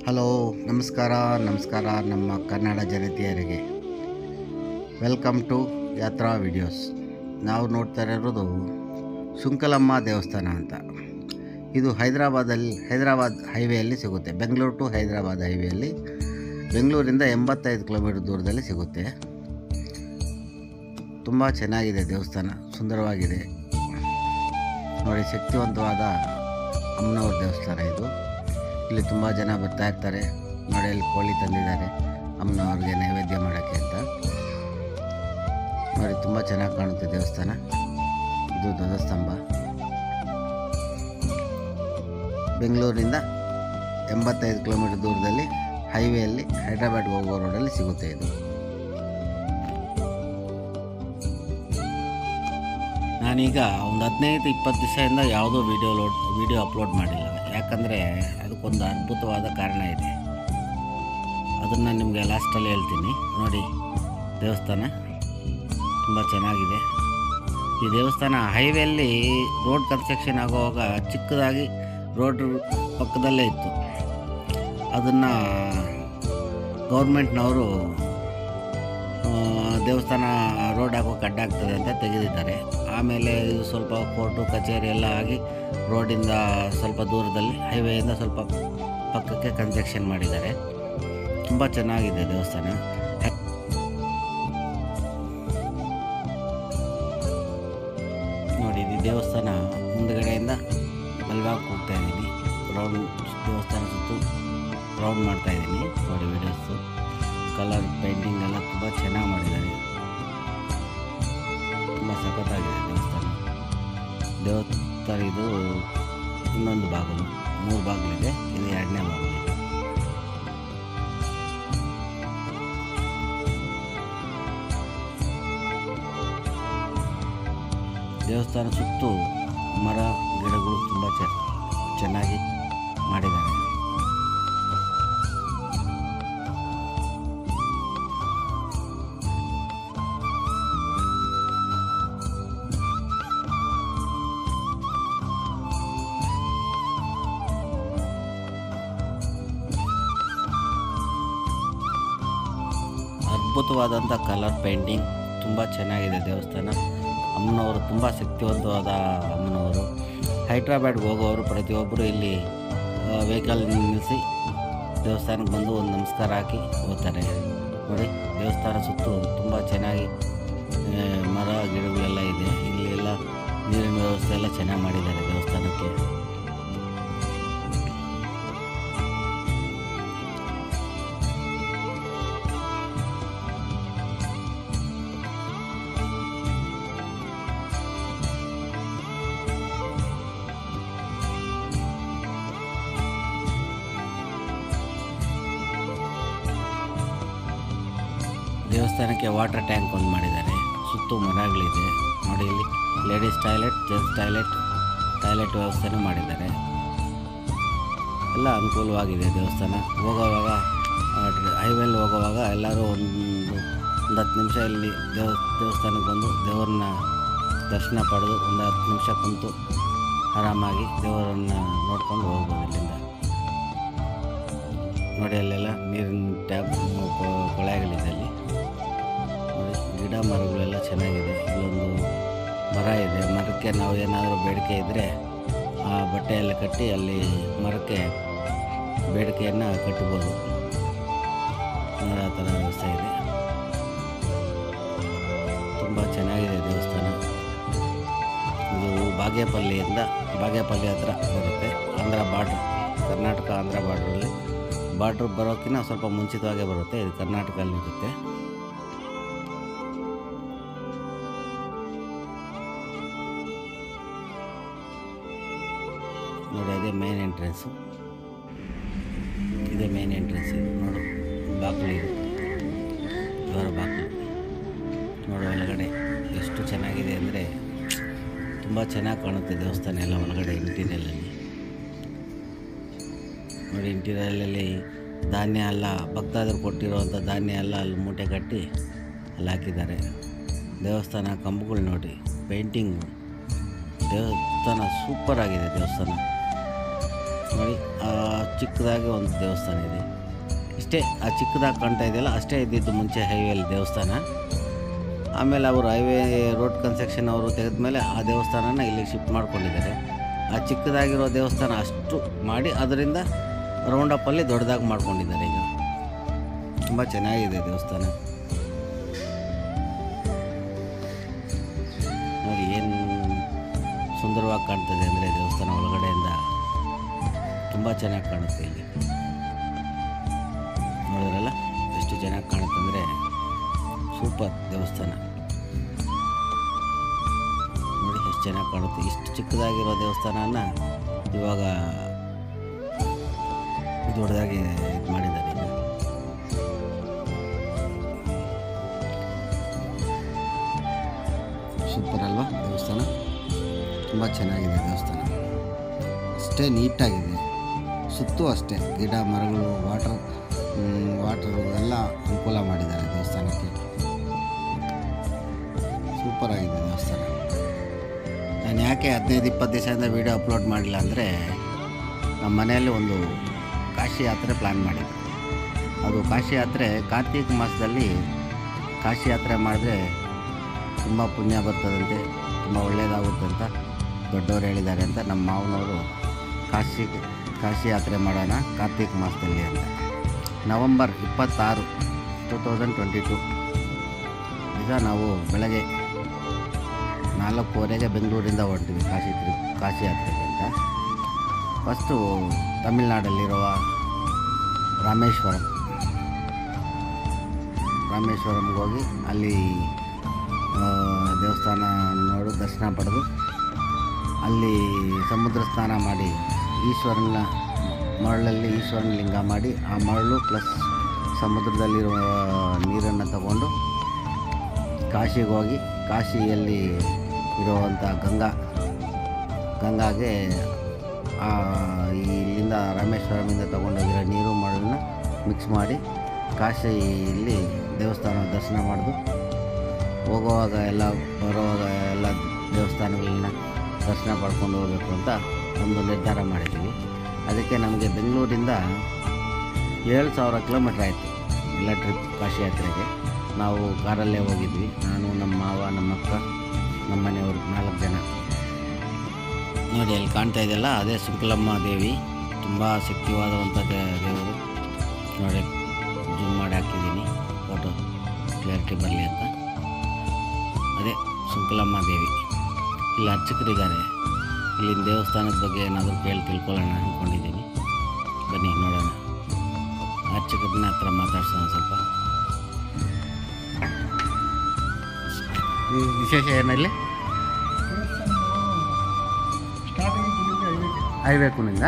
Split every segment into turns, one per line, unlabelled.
Hello, ನಮಸ್ಕಾರ ನಮಸ್ಕಾರ ನಮ್ಮ ಕನ್ನಡ ಜನತೆಯರಿಗೆ ವೆಲ್ಕಮ್ ಟು ಯಾತ್ರಾ ವಿಡಿಯೋಸ್. ನಾವು ನೋಡ್ತಾ ಇರೋದು ಸುಂಕಲಮ್ಮ ದೇವಸ್ಥಾನ ಅಂತ. ಇದು ಹೈದರಾಬಾದ್ ಹೈವೇಯಲ್ಲಿ ಸಿಗುತ್ತೆ. ಬೆಂಗಳೂರು ಟು ಹೈದರಾಬಾದ್ ಹೈವೇಯಲ್ಲಿ ಬೆಂಗಳೂರಿಂದ 85 ಕಿಲೋಮೀಟರ್ ದೂರದಲ್ಲಿ ಸಿಗುತ್ತೆ. ತುಂಬ ಚೆನ್ನಾಗಿದೆ ದೇವಸ್ಥಾನ, ಸುಂದರವಾಗಿದೆ ನೋಡಿ. ಶಕ್ತಿವಂತವಾದ ಅಮ್ಮನವ್ರ ದೇವಸ್ಥಾನ ಇದು. ಇಲ್ಲಿ ತುಂಬ ಜನ ಬರ್ತಾ ಇರ್ತಾರೆ ನೋಡಿ. ಇಲ್ಲಿ ಕೋಳಿ ತಂದಿದ್ದಾರೆ ಅಮ್ಮನವ್ರಿಗೆ ನೈವೇದ್ಯ ಮಾಡೋಕ್ಕೆ ಅಂತ ನೋಡಿ. ತುಂಬ ಚೆನ್ನಾಗಿ ಕಾಣುತ್ತೆ ದೇವಸ್ಥಾನ. ಇದು ಧ್ವಜಸ್ತಂಭ. ಬೆಂಗಳೂರಿಂದ 85 ಕಿಲೋಮೀಟರ್ ದೂರದಲ್ಲಿ ಹೈವೇಯಲ್ಲಿ ಹೈದರಾಬಾದ್ಗೆ ಹೋಗೋ ರೋಡಲ್ಲಿ ಸಿಗುತ್ತೆ ಇದು. ನಾನೀಗ ಒಂದು 15-20 ದಿವಸದಿಂದ ಯಾವುದೋ ವಿಡಿಯೋ ಅಪ್ಲೋಡ್ ಮಾಡಿಲ್ಲ. ಯಾಕಂದರೆ ಅದಕ್ಕೊಂದು ಅದ್ಭುತವಾದ ಕಾರಣ ಇದೆ. ಅದನ್ನು ನಿಮಗೆ ಲಾಸ್ಟಲ್ಲಿ ಹೇಳ್ತೀನಿ ನೋಡಿ. ದೇವಸ್ಥಾನ ತುಂಬ ಚೆನ್ನಾಗಿದೆ. ಈ ದೇವಸ್ಥಾನ ಹೈವೇಯಲ್ಲಿ ರೋಡ್ ಕನ್ಸ್ಟ್ರಕ್ಷನ್ ಆಗುವಾಗ ಚಿಕ್ಕದಾಗಿ ರೋಡ್ ಪಕ್ಕದಲ್ಲೇ ಇತ್ತು. ಅದನ್ನು ಗೌರ್ಮೆಂಟ್ನವರು ದೇವಸ್ಥಾನ ರೋಡ್ ಹಾಕೋಕೆ ಅಡ್ಡಾಗ್ತದೆ ಅಂತ ತೆಗೆದಿದ್ದಾರೆ. ಆಮೇಲೆ ಇದು ಸ್ವಲ್ಪ ಕೋರ್ಟು ಕಚೇರಿ ಎಲ್ಲ ಆಗಿ ರೋಡಿಂದ ಸ್ವಲ್ಪ ದೂರದಲ್ಲಿ, ಹೈವೇಯಿಂದ ಸ್ವಲ್ಪ ಪಕ್ಕಕ್ಕೆ ಕನ್ಸ್ಟ್ರಕ್ಷನ್ ಮಾಡಿದ್ದಾರೆ. ತುಂಬ ಚೆನ್ನಾಗಿದೆ ದೇವಸ್ಥಾನ. ನೋಡಿ, ಇದು ದೇವಸ್ಥಾನ ಮುಂದುಗಡೆಯಿಂದ ಬಲವಾಗಿ ಹೋಗ್ತಾ ಇದ್ದೀನಿ. ದೇವಸ್ಥಾನ ಸುತ್ತು ರೌಂಡ್ ಮಾಡ್ತಾ ಇದ್ದೀನಿ ನೋಡಿ. ವಿಡಿಯೋಸು ಕಲರ್ ಪೇಂಟಿಂಗ್ ಎಲ್ಲ ತುಂಬ ಚೆನ್ನಾಗಿ ಮಾಡಿದ್ದಾರೆ. ತುಂಬ ಸಖತ್ತಾಗಿದೆ ದೇವಸ್ಥಾನ. ಇದು ಇನ್ನೊಂದು ಬಾಗಿಲು, 3 ಬಾಗಿಲಿದೆ. ಇದು 2ನೇ ಬಾಗಿಲು. ದೇವಸ್ಥಾನ ಸುತ್ತು ಮರ ಗಿಡಗಳು ತುಂಬ ಚೆನ್ನಾಗಿ ಮಾಡಿದ್ದಾರೆ. ಅದ್ಭುತವಾದಂಥ ಕಲರ್ ಪೇಂಟಿಂಗ್, ತುಂಬ ಚೆನ್ನಾಗಿದೆ ದೇವಸ್ಥಾನ. ಅಮ್ಮನವರು ತುಂಬ ಶಕ್ತಿವಂತವಾದ ಅಮ್ಮನವರು. ಹೈದರಾಬಾದ್ಗೆ ಹೋಗೋರು ಪ್ರತಿಯೊಬ್ಬರು ಇಲ್ಲಿ ವೆಹಿಕಲ್ ನಿಲ್ಲಿಸಿ ದೇವಸ್ಥಾನಕ್ಕೆ ಬಂದು ಒಂದು ನಮಸ್ಕಾರ ಹಾಕಿ ಹೋಗ್ತಾರೆ ನೋಡಿ. ದೇವಸ್ಥಾನ ಸುತ್ತು ತುಂಬ ಚೆನ್ನಾಗಿ ಮರ ಗಿಡಗಳೆಲ್ಲ ಇದೆ. ಇಲ್ಲಿ ಎಲ್ಲ ನೀರಿನ ವ್ಯವಸ್ಥೆ ಎಲ್ಲ ಚೆನ್ನಾಗಿ ಮಾಡಿದ್ದಾರೆ ದೇವಸ್ಥಾನಕ್ಕೆ. ದೇವಸ್ಥಾನಕ್ಕೆ ವಾಟರ್ ಟ್ಯಾಂಕ್ ಒಂದು ಮಾಡಿದ್ದಾರೆ. ಸುತ್ತು ಮರಗಳಿದೆ ನೋಡಿ. ಇಲ್ಲಿ ಲೇಡೀಸ್ ಟಾಯ್ಲೆಟ್, ಜೆಂಟ್ಸ್ ಟಾಯ್ಲೆಟ್ ವ್ಯವಸ್ಥೆನೂ ಮಾಡಿದ್ದಾರೆ. ಎಲ್ಲ ಅನುಕೂಲವಾಗಿದೆ ದೇವಸ್ಥಾನ. ಹೋಗೋವಾಗ ಹೈವೇಲಿ ಹೋಗೋವಾಗ ಎಲ್ಲರೂ ಒಂದು 10 ನಿಮಿಷ ಇಲ್ಲಿ ದೇವಸ್ಥಾನಕ್ಕೆ ಬಂದು ದೇವರನ್ನ ದರ್ಶನ ಪಡೆದು ಒಂದು 10 ನಿಮಿಷ ಕುಂತು ಆರಾಮಾಗಿ ದೇವರನ್ನು ನೋಡ್ಕೊಂಡು ಹೋಗ್ಬೋದು ಇಲ್ಲಿಂದ ನೋಡಿ. ಅಲ್ಲೆಲ್ಲ ನೀರಿನ ಟ್ಯಾಪ್ ಕೊಳಗಳಿದೆ. ಅಲ್ಲಿ ಗಿಡ ಮರಗಳೆಲ್ಲ ಚೆನ್ನಾಗಿದೆ. ಇಲ್ಲೊಂದು ಮರ ಇದೆ. ಮರಕ್ಕೆ ನಾವು ಏನಾದರೂ ಬೇಡಿಕೆ ಇದ್ದರೆ ಆ ಬಟ್ಟೆಯಲ್ಲಿ ಕಟ್ಟಿ ಅಲ್ಲಿ ಮರಕ್ಕೆ ಬೇಡಿಕೆಯನ್ನು ಕಟ್ಟಬೋದು. ಆ ಥರ ವ್ಯವಸ್ಥೆ ಇದೆ. ತುಂಬ ಚೆನ್ನಾಗಿದೆ ದೇವಸ್ಥಾನ. ಇದು ಬಾಗೇಪಲ್ಲಿ ಹತ್ರ ಬರುತ್ತೆ. ಆಂಧ್ರ ಬಾರ್ಡ್ರ್, ಕರ್ನಾಟಕ ಆಂಧ್ರ ಬಾರ್ಡ್ರ್ ಬರೋಕ್ಕಿಂತ ಸ್ವಲ್ಪ ಮುಂಚಿತವಾಗೇ ಬರುತ್ತೆ. ಇದು ಕರ್ನಾಟಕದಲ್ಲಿರುತ್ತೆ. ನೋಡಿ, ಅದೇ ಮೇನ್ ಎಂಟ್ರೆನ್ಸು. ಇದೇ ಮೇನ್ ಎಂಟ್ರೆನ್ಸ್. ಇದು ನೋಡು, ಬಾಗಿಲು ಇದು ದ್ವಾರ ಬಾಗಿಲು ನೋಡು. ಒಳಗಡೆ ಎಷ್ಟು ಚೆನ್ನಾಗಿದೆ ಅಂದರೆ ತುಂಬ ಚೆನ್ನಾಗಿ ಕಾಣುತ್ತೆ ದೇವಸ್ಥಾನ ಎಲ್ಲ. ಒಳಗಡೆ ಇಂಟೀರಿಯರಲ್ಲಿ ನೋಡಿ. ಇಂಟೀರಿಯರಲ್ಲಿ ಧಾನ್ಯ ಎಲ್ಲ ಭಕ್ತಾದರು ಕೊಟ್ಟಿರುವಂಥ ಧಾನ್ಯ ಎಲ್ಲ ಅಲ್ಲಿ ಮೂಟೆ ಕಟ್ಟಿ ಅಲ್ಲಿ ಹಾಕಿದ್ದಾರೆ. ದೇವಸ್ಥಾನ ಕಂಬಗಳು ನೋಡಿ, ಪೇಂಟಿಂಗು. ದೇವಸ್ಥಾನ ಸೂಪರ್ ಆಗಿದೆ ದೇವಸ್ಥಾನ. ನೋಡಿ ಚಿಕ್ಕದಾಗಿ ಒಂದು ದೇವಸ್ಥಾನ ಇದೆ. ಇಷ್ಟೇ ಆ ಚಿಕ್ಕದಾಗಿ ಕಾಣ್ತಾ ಇದೆಯಲ್ಲ ಅಷ್ಟೇ ಇದ್ದಿದ್ದು ಮುಂಚೆ ಹೈವೇಲಿ ದೇವಸ್ಥಾನ. ಆಮೇಲೆ ಅವರು ಹೈವೇ ರೋಡ್ ಕನ್ಸ್ಟ್ರಕ್ಷನ್ ಅವರು ತೆಗೆದ್ಮೇಲೆ ಆ ದೇವಸ್ಥಾನನ ಇಲ್ಲಿಗೆ ಶಿಫ್ಟ್ ಮಾಡ್ಕೊಂಡಿದ್ದಾರೆ. ಆ ಚಿಕ್ಕದಾಗಿರೋ ದೇವಸ್ಥಾನ ಅಷ್ಟು ಮಾಡಿ ಅದರಿಂದ ರೌಂಡಪ್ಪಲ್ಲಿ ದೊಡ್ಡದಾಗಿ ಮಾಡ್ಕೊಂಡಿದ್ದಾರೆ. ಈಗ ತುಂಬ ಚೆನ್ನಾಗಿದೆ ದೇವಸ್ಥಾನ. ನೋಡಿ ಏನು ಸುಂದರವಾಗಿ ಕಾಣ್ತದೆ ಅಂದರೆ ದೇವಸ್ಥಾನ ಒಳಗಡೆಯಿಂದ ತುಂಬ ಚೆನ್ನಾಗಿ ಕಾಣುತ್ತೆ. ಇಲ್ಲಿ ನೋಡಿದ್ರಲ್ಲ ಎಷ್ಟು ಚೆನ್ನಾಗಿ ಕಾಣುತ್ತೆ ಅಂದರೆ ಸೂಪರ್ ದೇವಸ್ಥಾನ. ನೋಡಿ ಎಷ್ಟು ಚೆನ್ನಾಗಿ ಕಾಣುತ್ತೆ. ಇಷ್ಟು ಚಿಕ್ಕದಾಗಿರೋ ದೇವಸ್ಥಾನನ ಇವಾಗ ದೊಡ್ಡದಾಗಿ ಇದು ಮಾಡಿದ್ದಾರೆ. ಈಗ ಸೂಪರ್ ಅಲ್ವಾ ದೇವಸ್ಥಾನ? ತುಂಬ ಚೆನ್ನಾಗಿದೆ ದೇವಸ್ಥಾನ. ಅಷ್ಟೇ ನೀಟಾಗಿದೆ. ಸುತ್ತೂ ಅಷ್ಟೇ ಗಿಡ ಮರಗಳು ವಾಟರು ಎಲ್ಲ ಅನುಕೂಲ ಮಾಡಿದ್ದಾರೆ ದೇವಸ್ಥಾನಕ್ಕೆ. ಸೂಪರ್ ಆಗಿದೆ ದೇವಸ್ಥಾನ. ನಾನು ಯಾಕೆ 15-20 ದಿವಸದಿಂದ ವೀಡಿಯೋ ಅಪ್ಲೋಡ್ ಮಾಡಿಲ್ಲ ಅಂದರೆ ನಮ್ಮ ಮನೆಯಲ್ಲಿ ಒಂದು ಕಾಶಿ ಯಾತ್ರೆ ಪ್ಲ್ಯಾನ್ ಮಾಡಿದ್ದೆ. ಅದು ಕಾಶಿ ಯಾತ್ರೆ ಕಾರ್ತಿಕ ಮಾಸದಲ್ಲಿ ಕಾಶಿ ಯಾತ್ರೆ ಮಾಡಿದ್ರೆ ತುಂಬ ಪುಣ್ಯ ಬರ್ತದಂತೆ, ತುಂಬ ಒಳ್ಳೆಯದಾಗುತ್ತೆ ಅಂತ ದೊಡ್ಡವರು ಹೇಳಿದ್ದಾರೆ ಅಂತ ನಮ್ಮ ಮಾವನವರು ಕಾಶಿ ಯಾತ್ರೆ ಮಾಡೋಣ ಕಾರ್ತಿಕ ಮಾಸದಲ್ಲಿ ಅಂತ. ನವಂಬರ್ 26, 2022 ಈಗ ನಾವು ಬೆಳಗ್ಗೆ 4:15ಗೆ ಬೆಂಗಳೂರಿಂದ ಹೊರಡ್ತೀವಿ ಕಾಶಿ ಯಾತ್ರೆಗೆ ಅಂತ. ಫಸ್ಟು ತಮಿಳ್ನಾಡಲ್ಲಿರುವ ರಾಮೇಶ್ವರಂಗೆ ಹೋಗಿ ಅಲ್ಲಿ ದೇವಸ್ಥಾನ ನೋಡು ದರ್ಶನ ಪಡೆದು ಅಲ್ಲಿ ಸಮುದ್ರ ಸ್ನಾನ ಮಾಡಿ ಮರಳಲ್ಲಿ ಈಶ್ವರನ ಲಿಂಗ ಮಾಡಿ ಆ ಮರಳು ಪ್ಲಸ್ ಸಮುದ್ರದಲ್ಲಿರುವ ನೀರನ್ನು ತಗೊಂಡು ಕಾಶಿಗೆ ಹೋಗಿ ಕಾಶಿಯಲ್ಲಿ ಇರುವಂಥ ಗಂಗಾಗೆ ಇಲ್ಲಿಂದ ರಾಮೇಶ್ವರಮಿಂದ ತಗೊಂಡೋಗಿರೋ ನೀರು ಮರಳನ್ನ ಮಿಕ್ಸ್ ಮಾಡಿ ಕಾಶಿಯಲ್ಲಿ ದೇವಸ್ಥಾನ ದರ್ಶನ ಮಾಡೋದು. ಹೋಗುವಾಗ ಎಲ್ಲ ಬರುವಾಗ ಎಲ್ಲ ದೇವಸ್ಥಾನಗಳನ್ನ ದರ್ಶನ ಪಡ್ಕೊಂಡು ಹೋಗಬೇಕು ಅಂತ ಒಂದು ನಿರ್ಧಾರ ಮಾಡಿದ್ದೀವಿ. ಅದಕ್ಕೆ ನಮಗೆ ಬೆಂಗಳೂರಿಂದ 7,000 ಕಿಲೋಮೀಟ್ರ್ ಆಯಿತು ಎಲ್ಲ ಟ್ರಿಪ್ ಕಾಶಿ ಯಾತ್ರೆಗೆ. ನಾವು ಕಾರಲ್ಲೇ ಹೋಗಿದ್ವಿ. ನಾನು, ನಮ್ಮ ಮಾವ, ನಮ್ಮ ಅಕ್ಕ, ನಮ್ಮ ಮನೆಯವರು 4 ಜನ. ನೋಡಿ ಅಲ್ಲಿ ಕಾಣ್ತಾ ಇದೆಯಲ್ಲ ಅದೇ ಸುಂಕಲಮ್ಮ ದೇವಿ. ತುಂಬ ಶಕ್ತಿವಾದವಂಥ ದೇವರು. ನೋಡಿ ಜೂಮ್ ಮಾಡಿ ಹಾಕಿದ್ದೀನಿ ಫೋಟೋ ಕ್ಲಿಯರಿಟಿ ಬರಲಿ ಅಂತ. ಅದೇ ಸುಂಕಲಮ್ಮ ದೇವಿ. ಇಲ್ಲಿ ಅರ್ಚಕರಿದ್ದಾರೆ. ಇಲ್ಲಿನ ದೇವಸ್ಥಾನದ ಬಗ್ಗೆ ಏನಾದರೂ ಕೇಳಿ ತಿಳ್ಕೊಳ್ಳೋಣ ಅಂದ್ಕೊಂಡಿದ್ದೀನಿ. ಬನ್ನಿ ನೋಡೋಣ. ಅರ್ಚಕರನ್ನ ಹತ್ರ ಮಾತಾಡ್ಸೋಣ ಸ್ವಲ್ಪ. ವಿಶೇಷ ಏನಲ್ಲಿ ಹೈವೇಕುನಿಂದ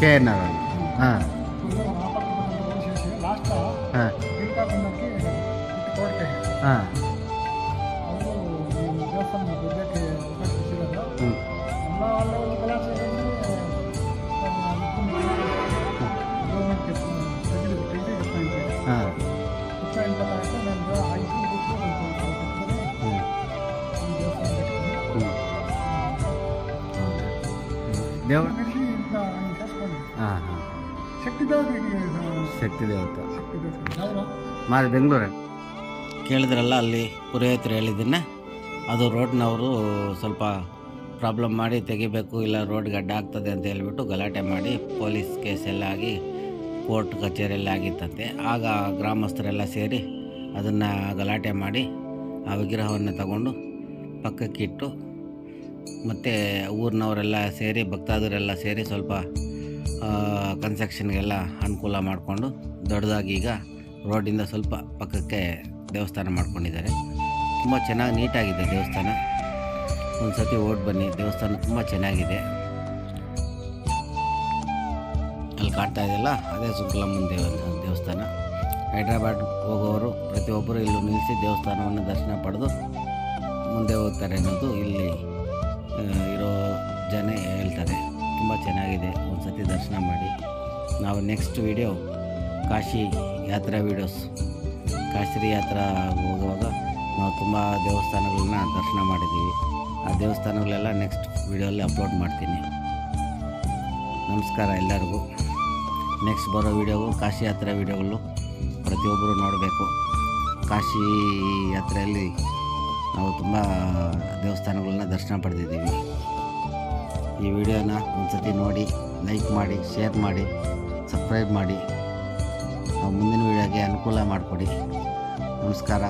KNR ಹಾಂ ಹಾಂ ಹಾಂ ದೇವ ಹಾಂ ಹಾಂ ಶಕ್ತಿ ದೇವತೆ ಮಾರಿ ಬೆಂಗಳೂರು. ಕೇಳಿದ್ರಲ್ಲ ಅಲ್ಲಿ ಪುರೋಹಿತರು ಹೇಳಿದ್ದನ್ನು, ಅದು ರೋಡ್ನವರು ಸ್ವಲ್ಪ ಪ್ರಾಬ್ಲಮ್ ಮಾಡಿ ತೆಗಿಬೇಕು, ಇಲ್ಲ ರೋಡ್ಗೆ ಅಡ್ಡ ಆಗ್ತದೆ ಅಂತ ಹೇಳ್ಬಿಟ್ಟು ಗಲಾಟೆ ಮಾಡಿ ಪೊಲೀಸ್ ಕೇಸ್ ಎಲ್ಲ ಆಗಿ ಕೋರ್ಟ್ ಕಚೇರಿಯೆಲ್ಲ ಆಗಿತ್ತಂತೆ. ಆಗ ಗ್ರಾಮಸ್ಥರೆಲ್ಲ ಸೇರಿ ಅದನ್ನು ಗಲಾಟೆ ಮಾಡಿ ಆ ವಿಗ್ರಹವನ್ನು ತಗೊಂಡು ಪಕ್ಕಕ್ಕಿಟ್ಟು ಮತ್ತು ಊರಿನವರೆಲ್ಲ ಸೇರಿ ಭಕ್ತಾದರೆಲ್ಲ ಸೇರಿ ಸ್ವಲ್ಪ ಕನ್ಸ್ಟ್ರಕ್ಷನ್ಗೆಲ್ಲ ಅನುಕೂಲ ಮಾಡಿಕೊಂಡು ದೊಡ್ಡದಾಗಿ ಈಗ ರೋಡಿಂದ ಸ್ವಲ್ಪ ಪಕ್ಕಕ್ಕೆ ದೇವಸ್ಥಾನ ಮಾಡ್ಕೊಂಡಿದ್ದಾರೆ. ತುಂಬ ಚೆನ್ನಾಗಿ ನೀಟಾಗಿದೆ ದೇವಸ್ಥಾನ. ಒಂದು ಸತಿ ಓಟ್ ಬನ್ನಿ, ದೇವಸ್ಥಾನ ತುಂಬ ಚೆನ್ನಾಗಿದೆ. ಅಲ್ಲಿ ಕಾಣ್ತಾ ಇದೆಯಲ್ಲ ಅದೇ ಸುಂಕಲಮ್ಮನ ದೇವಸ್ಥಾನ. ಹೈದ್ರಾಬಾದ್ ಹೋಗೋರು ಪ್ರತಿಯೊಬ್ಬರು ಇಲ್ಲಿ ನಿಲ್ಲಿಸಿ ದೇವಸ್ಥಾನವನ್ನು ದರ್ಶನ ಪಡೆದು ಮುಂದೆ ಹೋಗ್ತಾರೆ ಅನ್ನೋದು ಇಲ್ಲಿ ಇರೋ ಜನ ಹೇಳ್ತಾರೆ. ತುಂಬ ಚೆನ್ನಾಗಿದೆ, ಒಂದು ಸತಿ ದರ್ಶನ ಮಾಡಿ. ನಾವು ನೆಕ್ಸ್ಟ್ ವಿಡಿಯೋ ಕಾಶಿ ಯಾತ್ರಾ ವೀಡಿಯೋಸ್. ಕಾಶಿ ಯಾತ್ರಾ ಹೋಗುವಾಗ ನಾವು ತುಂಬ ದೇವಸ್ಥಾನಗಳನ್ನ ದರ್ಶನ ಮಾಡಿದ್ದೀವಿ. ಆ ದೇವಸ್ಥಾನಗಳೆಲ್ಲ ನೆಕ್ಸ್ಟ್ ವೀಡಿಯೋಲ್ಲಿ ಅಪ್ಲೋಡ್ ಮಾಡ್ತೀನಿ. ನಮಸ್ಕಾರ ಎಲ್ಲರಿಗೂ. ನೆಕ್ಸ್ಟ್ ಬರೋ ವೀಡಿಯೋಗೂ ಕಾಶಿ ಯಾತ್ರೆ ವೀಡಿಯೋಗಳು ಪ್ರತಿಯೊಬ್ಬರು ನೋಡಬೇಕು. ಕಾಶಿ ಯಾತ್ರೆಯಲ್ಲಿ ನಾವು ತುಂಬ ದೇವಸ್ಥಾನಗಳನ್ನ ದರ್ಶನ ಪಡೆದಿದ್ದೀವಿ. ಈ ವಿಡಿಯೋನ ಒಂದ್ಸತಿ ನೋಡಿ, ಲೈಕ್ ಮಾಡಿ, ಶೇರ್ ಮಾಡಿ, ಸಬ್ಸ್ಕ್ರೈಬ್ ಮಾಡಿ, ಮುಂದಿನ ವೀಡಿಯೋಗೆ ಅನುಕೂಲ ಮಾಡಿಕೊಡಿ. ನಮಸ್ಕಾರ.